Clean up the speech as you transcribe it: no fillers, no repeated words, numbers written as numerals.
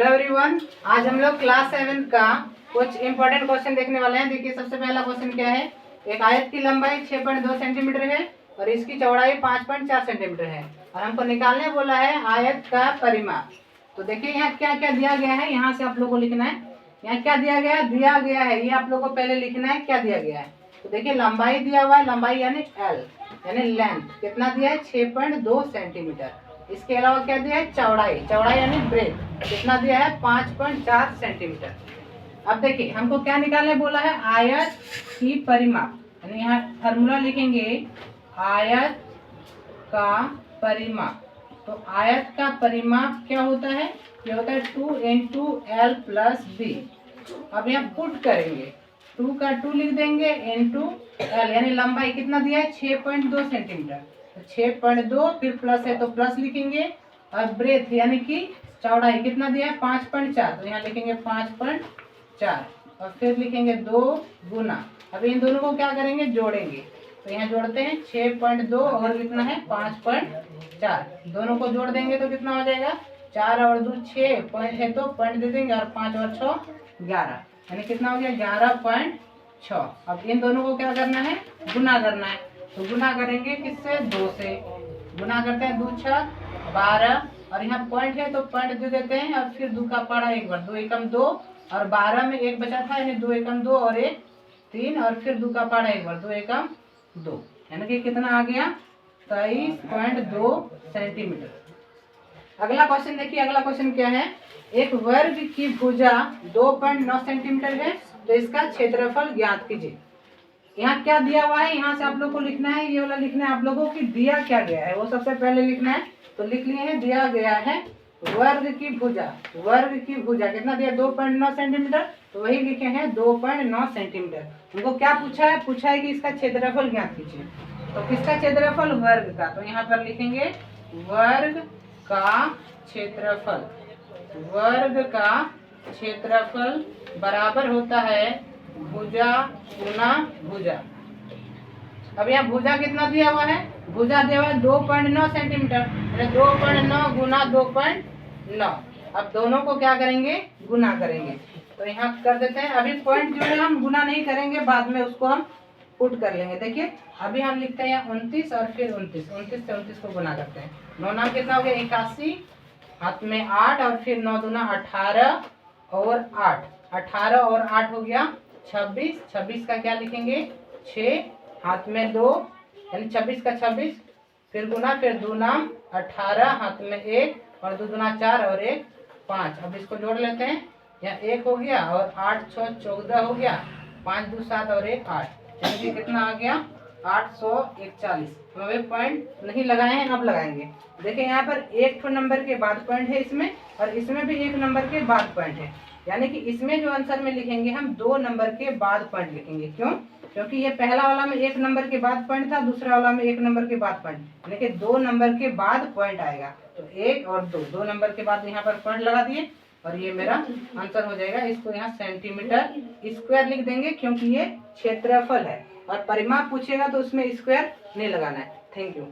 Hello everyone, आज हम लोग क्लास 7 का कुछ इंपॉर्टेंट क्वेश्चन देखने वाले हैं। देखिए सबसे पहला क्वेश्चन क्या है। एक आयत की लंबाई 6.2 सेंटीमीटर है और इसकी चौड़ाई 5.4 सेंटीमीटर है और हमको निकालने बोला है आयत का परिमाप। तो देखिए यहाँ क्या क्या दिया गया है, यहाँ से आप लोगों को लिखना है। यहाँ क्या दिया गया है, ये आप लोगों को पहले लिखना है क्या दिया गया है। तो देखिए लंबाई दिया हुआ है, लंबाई यानी एल यानी लेंथ कितना दिया है 6.2 सेंटीमीटर। इसके अलावा क्या दिया है चौड़ाई, चौड़ाई यानी ब्रेथ कितना दिया है 5.4 सेंटीमीटर। अब देखिए हमको क्या निकालने बोला है, आयत की परिमाप। यानी यहाँ फार्मूला लिखेंगे आयत का परिमाप। तो आयत का परिमाप क्या होता है, ये होता है 2 × L + B। अब यहाँ पुट करेंगे, 2 का 2 लिख देंगे इंटू L यानी लंबाई कितना दिया है 6.2 सेंटीमीटर। 6.2 फिर प्लस है तो प्लस लिखेंगे और ब्रेथ यानी कि चौड़ाई कितना दिया है 5.4, तो यहाँ लिखेंगे 5.4 और फिर लिखेंगे 2 गुना। अब इन दोनों को क्या करेंगे जोड़ेंगे, तो यहाँ जोड़ते हैं 6.2 और कितना है 5.4, दोनों को जोड़ देंगे तो कितना हो जाएगा 4 और 2 6 पॉइंट है तो पॉइंट दे देंगे और 5 और 6 11 यानी कितना हो गया 11.6। अब इन दोनों को क्या करना है गुना करना है, तो गुना करेंगे किससे 2 से, गुना करते हैं 2 6 12 और यहाँ पॉइंट है तो पॉइंट दे देते हैं और फिर 2 का पारा एक बार 2 एकम 2 और 12 में 1 बचा था यानी 2 एकम 2 और 1 3 और फिर 2 का पारा एक बार 2 एकम 2 यानी कि कितना आ गया 23.2 सेंटीमीटर। अगला क्वेश्चन देखिए, अगला क्वेश्चन क्या है, एक वर्ग की भुजा 2.9 सेंटीमीटर है तो इसका क्षेत्रफल ज्ञात कीजिए। यहाँ क्या दिया हुआ है, यहाँ से आप लोग को लिखना है, ये वाला लिखना है आप लोगों की दिया क्या गया है वो सबसे पहले लिखना है। तो लिख लिए हैं दिया गया है वर्ग की भुजा, वर्ग की भुजा कितना दिया 2.9 सेंटीमीटर, तो वही लिखे हैं 2.9 सेंटीमीटर। उनको क्या पूछा है, पूछा है कि इसका क्षेत्रफल ज्ञात कीजिए। तो किसका क्षेत्रफल वर्ग का, तो यहाँ पर लिखेंगे वर्ग का क्षेत्रफल, वर्ग का क्षेत्रफल बराबर होता है भुजा गुना भुजा। अब यहाँ भुजा कितना दिया हुआ है, भुजा दिया हुआ है 2.9 सेंटीमीटर, 2.9 गुना 2.9। अब दोनों को क्या करेंगे गुना करेंगे, तो यहाँ कर देते हैं। अभी पॉइंट जो है हम गुना नहीं करेंगे, बाद में उसको हम पुट कर लेंगे। देखिए अभी हम लिखते हैं 29 और फिर 29, 29 से 29 को गुना करते हैं। 9 नाम कितना हो गया 81, हाथ में 8 और फिर 9 दूना 18 और 8, 18 और 8 हो गया 26, 26 का क्या लिखेंगे 6, हाथ में 2 यानी 26 का 26 फिर गुना फिर 2 नाम 18 हाथ में 1 और 2 दूना 4 और 1 5। अब इसको जोड़ लेते हैं, यहाँ 1 हो गया और 8 6 14 हो गया, 5 2 7 और 1 8 यानी कितना आ गया 841। हम अभी पॉइंट नहीं लगाए हैं, अब लगाएंगे। देखिए यहाँ पर एक नंबर के बाद पॉइंट है इसमें और इसमें भी 1 नंबर के बाद पॉइंट है, यानी कि इसमें जो आंसर में लिखेंगे हम 2 नंबर के बाद पॉइंट लिखेंगे। क्यों, क्योंकि ये पहला वाला में 1 नंबर के बाद पॉइंट था, दूसरा वाला में 1 नंबर के बाद पॉइंट, यानी कि 2 नंबर के बाद पॉइंट आएगा। तो 1 और 2 नंबर के बाद यहाँ पर पॉइंट लगा दिए और ये मेरा आंसर हो जाएगा। इसको यहाँ सेंटीमीटर स्क्वायर लिख देंगे क्योंकि ये क्षेत्रफल है और परिमाप पूछेगा तो उसमें स्क्वायर नहीं लगाना है। Thank you.